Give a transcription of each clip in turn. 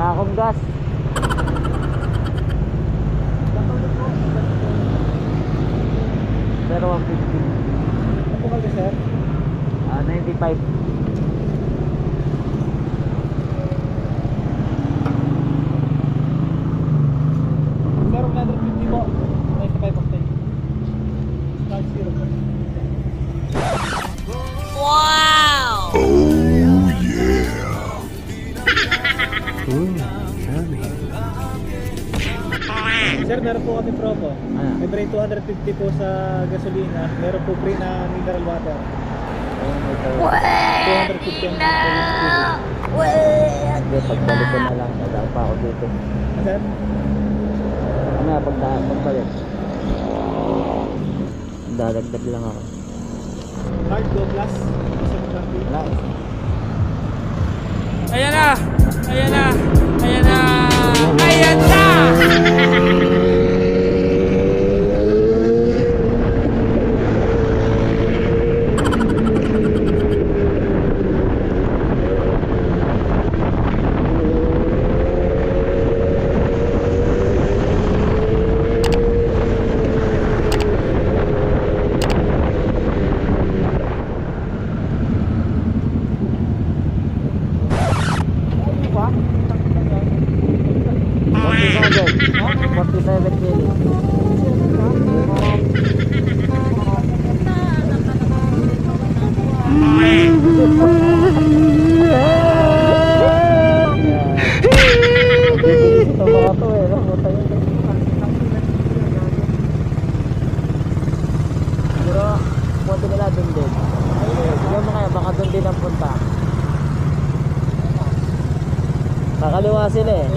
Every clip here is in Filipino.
Wala akong gas. Pero 150. Ano po kayo, sir? 95. Sir, 150 po. 95 octane. Start zero. Wow! Oh yeah. Sir, meron po kami promo. Ano? May 250 po sa gasolina. Meron po free na mineral water. Oh, 250 ang hindi, pagbalik ko na lang. Nadaan pa ako dito. Sir? Ano, pagbalik. Dadagdag lang ako. Card Go Plus. Isa po kami. Wala. Ayan na! Ayan na! Ayan na! Ayan na! Pa? 47 kilos. Ito mga to eh, no? Buta yun. Pero, punta nila dun din. Siguro mo kaya, baka dun din ang punta. Kakaliwa sila eh.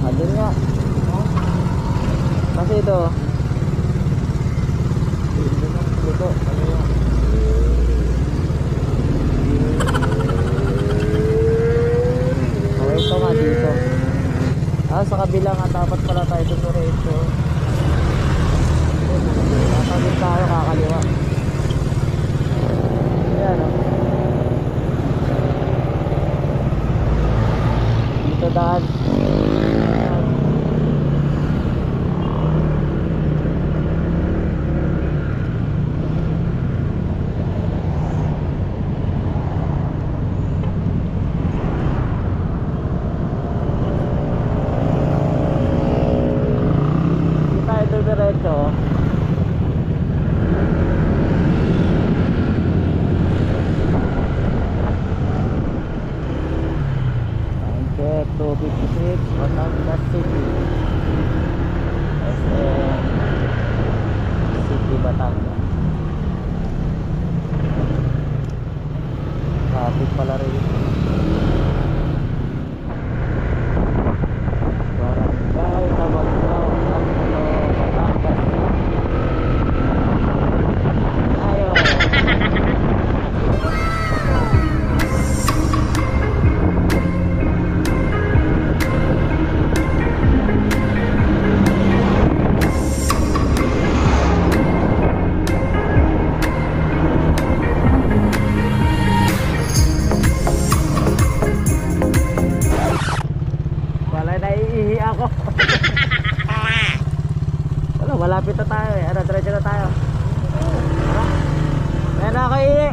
Adun nga. Kasi ito. Dito, kaliwa. Okay, ito nga dito. Sa kabila nga, dapat pala tayo dumiretso. Tatagin tayo, kakaliwa. Ayan o. Dito daan. Diretso. Check 256 Batangas City. SM City Batangas. Traffic pala rin. Barangay Tabaglaw ng Batangas City. Ayaw. Wala, naiihi ako. Wala, malapit na tayo eh. Ano, diretso na tayo. Meron ako ihi.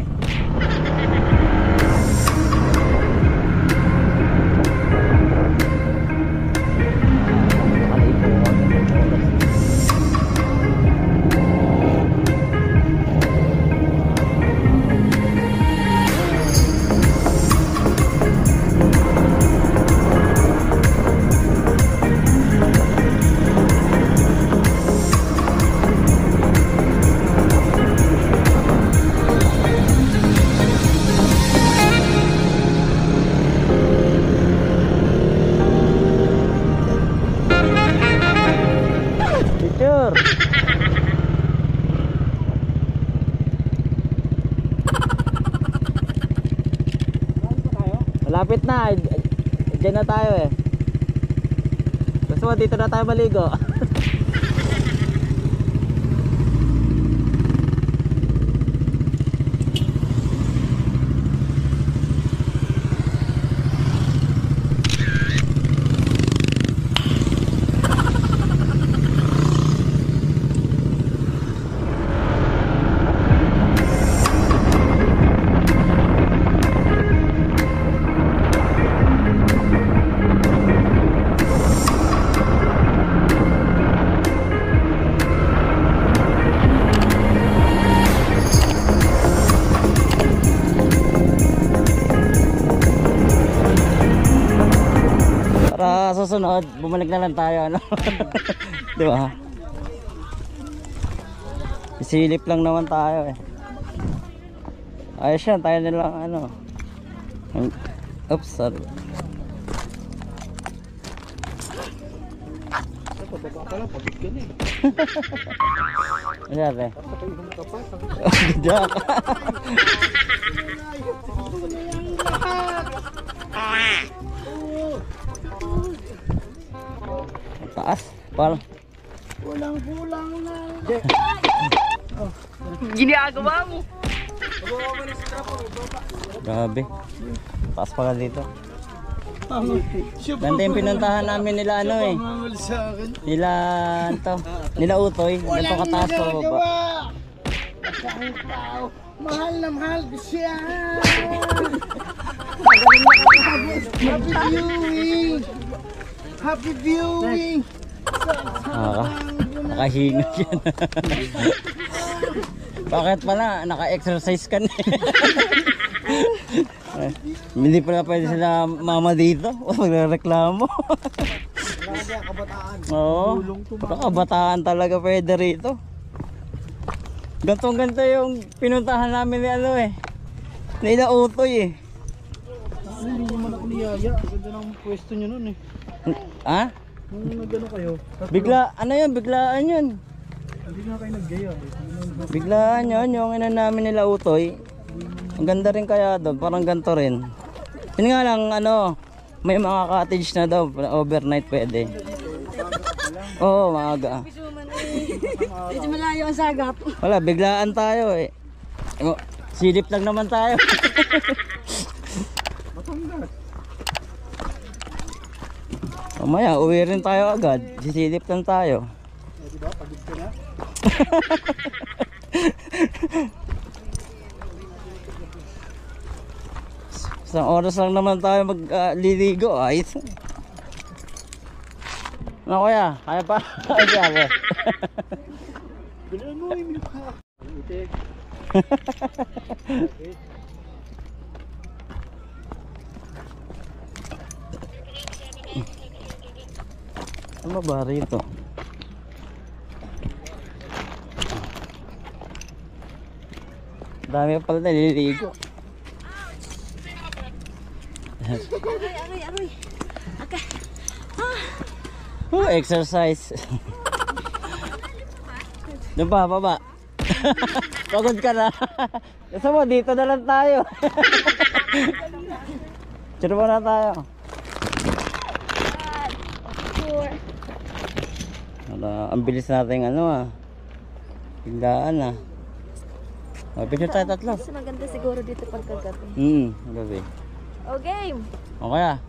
Picture. Malapit na. Diyan na tayo eh. Gusto mo dito na tayo maligo. susunod, bumalik na lang tayo, ano? Di ba? Isilip lang naman tayo eh. Ayos yan, tayo nilang ano. Oops, sorry. Pababa ka lang, pabig ka na eh. Masyari. Patay yung kapat. Diyak. Taas. Parang. Kulang-kulang na. Ginagawa mo. Grabe. Taas pala dito. Ganda yung pinuntahan namin nila ano eh. Nila to. Nila Utoy. Ganito kataas pa baba. Masang tao. Mahal na mahal ko siya. Happy viewing. Happy viewing. Nakahinga yan. Bakit pala? Naka-exercise ka na. Hindi pala pwede sila mama dito. Magreklamo. Oo. Kabataan talaga pwede rito. Gantong-ganto yung pinuntahan namin ni ano eh. Nila Utoy eh. Hindi naman ako niyaya. Ganda ng pwesto nyo nun eh. Ha? Nung nagano kayo. Bigla, ano yun? Biglaan yun. Hindi nga kayo naggaya eh. Biglaan yun, yung ina namin nila Utoy. Ang ganda rin kaya doon, parang ganito rin. Yun nga lang, ano, may mga cottage na daw, overnight pwede. Oo, maaga. Medyo malayo ang sagap. Wala, biglaan tayo eh. Silip lang naman tayo. Mamaya, uwi rin tayo agad. Sisilip lang tayo. Diba? Pagod ka na? Isang oras lang naman tayo magliligo. Ayos. Ano kuya? Kaya pa? Ay sabi. Bilan mo yung mukha. Itik. Ano ba rito? Dami pala naliligo. Aray. Okay. Oh, exercise. Doon pa, baba. Pagod ka na. Gusto mo, dito na lang tayo. Tira mo na tayo. Ang bilis natin ano ah. Biglaan ah. Picture tayo tatlo. Mas maganda siguro dito pagkagabi. Gabi. O game. Okay ah.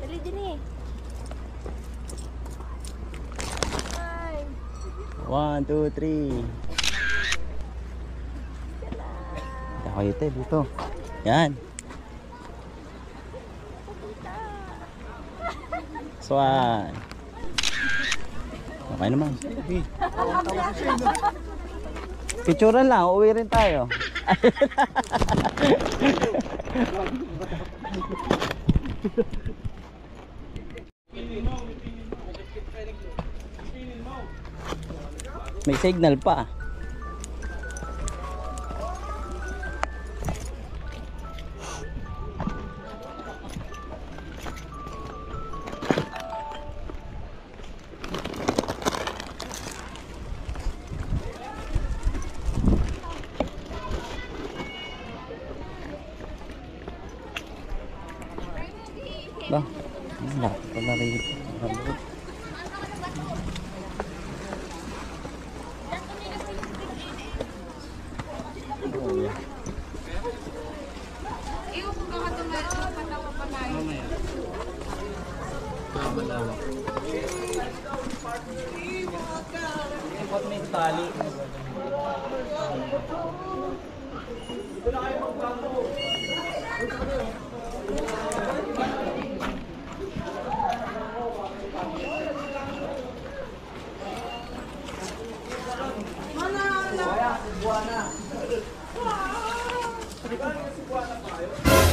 Dali din eh. 1, 2, 3. Kayo tayo dito. Yan. Swan. Okay naman. Picturean lang, uwi rin tayo. May signal pa. Ba? Wala pala rito. May tali.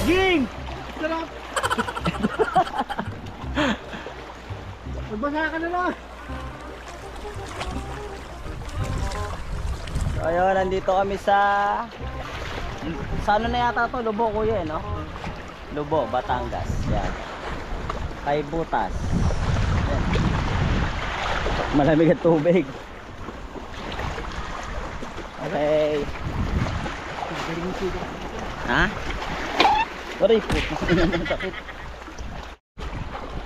Ging! Sarap! Basa ka na lang. So ayun, nandito kami sa ano na yata to? Lubo kuya no? Lubo, Batangas. Yan. Kay Butas. Yan. Malamig ang tubig. Okay. Ha? Sorry po. Sakit.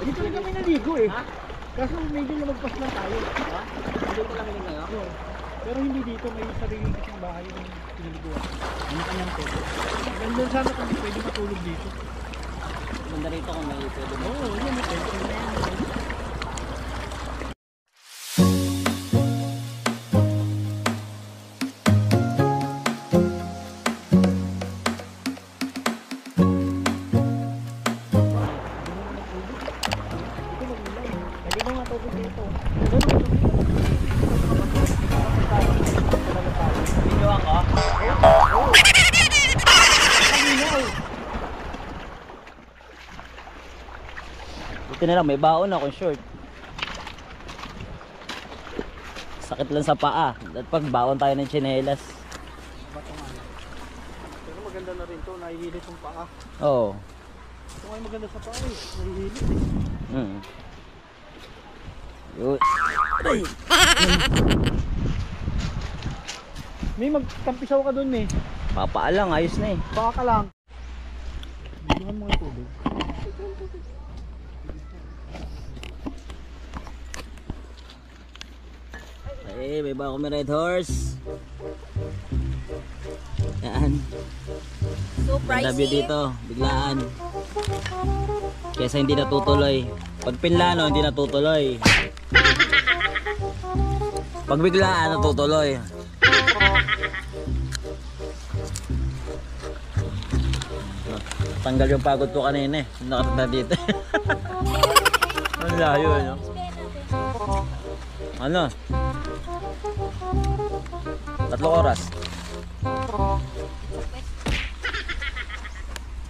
Dito rin kami naligo eh. Kaso medyo lumagpas lang tayo. Dito lang ngayon. Pero hindi dito, may sarili kasing bahay yung pinaliguan. Ano kanyang pwede? Nandun sana kung pwede matulog dito. Ganda rito kung may pwede mo. Oo, yun may pwede. Pwede mo matulog dito. Video ako. Buti na lang may baon akong short. Sakit lang sa paa. At pag baon tayo ng tsinelas. Pero maganda na rin to, nahihilit yung paa. Oo. Ito ay maganda sa paa eh, nahihilit. Yun. May magtampisaw ka dun eh. Papaalang, ayos na eh. Baka ka lang. Bigyan mo yung tubig. Ay, may ba kami red horse? Yan. So Ganda view dito, biglaan. Kesa hindi natutuloy. Pag pinlano, hindi natutuloy. Pag biglaan, natutuloy. Tanggal yung pagod ko kanina eh. Nakatanda dito. Ang layo no? Ano? 3 oras.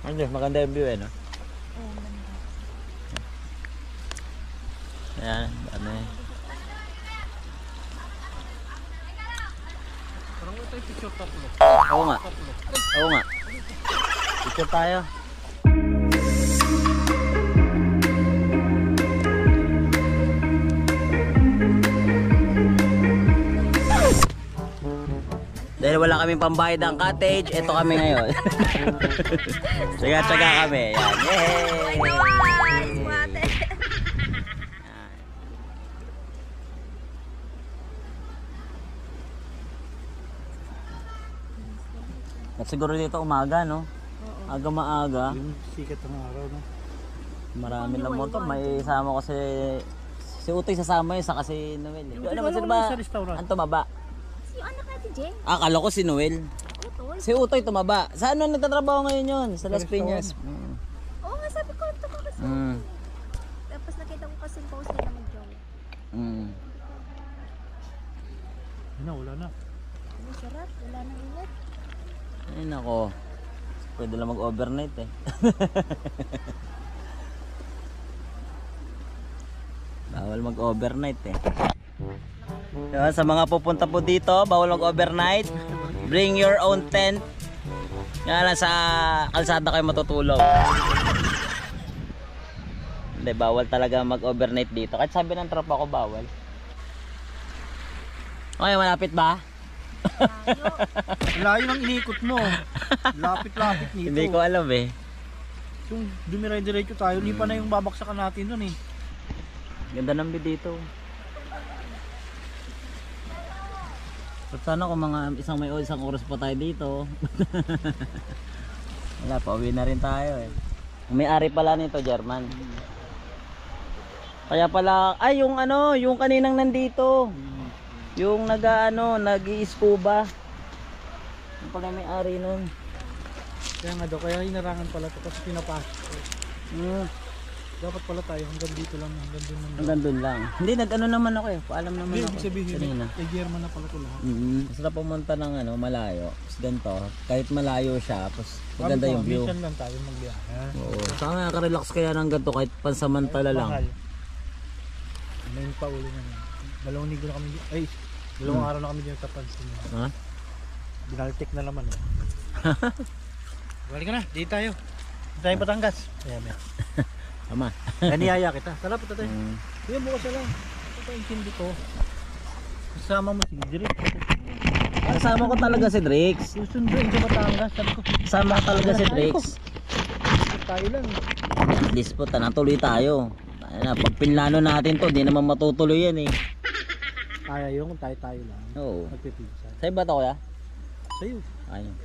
Ano, maganda yung view eh no? Ayan, ano eh. Parang ito yung picture tatlo. Oo nga. Oo nga. Picture tayo. Dahil wala kaming pambayad ng cottage, ito kami ngayon. Tsaga-tsaga kami. Yan. Yay! Guys, mate. At siguro dito umaga, no? Aga maaga. Yung sikat ng araw, no? Marami lang motor. May isama ko si Utoy sasama yun sa kasi Noel. Eh. Utoy, Ano ba wala sila ko ba? lang sa restaurant. Ang tumaba? Yung anak natin, Jen. Akala ko si Noel. Utoy. Si Utoy tumaba. Saan ano nagtatrabaho ngayon yun? Sa Las Sa Piñas. Oo nga, sabi ko, ito ka kasi. Mm. Tapos nakita ko kasi post nila mag-jowa. Mm. Ano, wala na. Ano, sarap. Wala nang ingat. Ay nako. Pwede lang mag-overnight eh. Bawal mag-overnight eh. Diba, sa mga pupunta po dito, bawal mag-overnight. Bring your own tent. Nga lang sa kalsada kayo matutulog. Hindi, bawal talaga mag-overnight dito. Kahit sabi ng tropa ko, bawal. Okay, malapit ba? Layo ng inikot mo. Lapit-lapit nito. Hindi ko alam eh. Yung dumiray-diretso tayo, hindi pa na yung babaksakan natin dun eh. Ganda ng view dito. At sana kung mga isang oras pa tayo dito. Wala, pauwi na rin tayo eh. May-ari pala nito, German. Kaya pala, ay yung ano, yung kaninang nandito. Yung nag-i-scuba. Yung pala may-ari nun. Kaya nga daw, kaya inarangan pala ito kasi pinapasok. Dapat pala tayo hanggang dito lang, hanggang dun lang. Hanggang dun lang. Hindi, nag-ano naman ako eh. Paalam naman Hindi, ako. ibig sabihin, Kanina. kay German na pala ito lahat. Masarap pumunta ng malayo. Tapos ganito, kahit malayo siya, tapos maganda yung view. Minsan lang tayo magbiyahe. Oo. Saka nakaka-relax kaya ng ganito kahit pansamantala lang. Mahal. main pa ulo na. 2 linggo na kami, ay, 2 araw na kami dito sa pansin. Ha? Binaltik na naman. Balik ka na, di tayo. Di tayo Batangas. Ayan, yan. Tama. Naniyaya kita. Tara, punta tayo. Kuya, bukas na lang. Ito pa intindi ko. Kasama mo si Drake. Kasama ko talaga si Drix. Susunduin sa Batangas. Sabi ko, Kasama ko talaga si Drix. tayo lang. At least po, natuloy tayo. Pag pinlano natin to, di naman matutuloy yan eh. Kaya yun kung tayo lang. Oo. Magpipinsan. Sa'yo ba to kuya? Sa'yo. Ayun.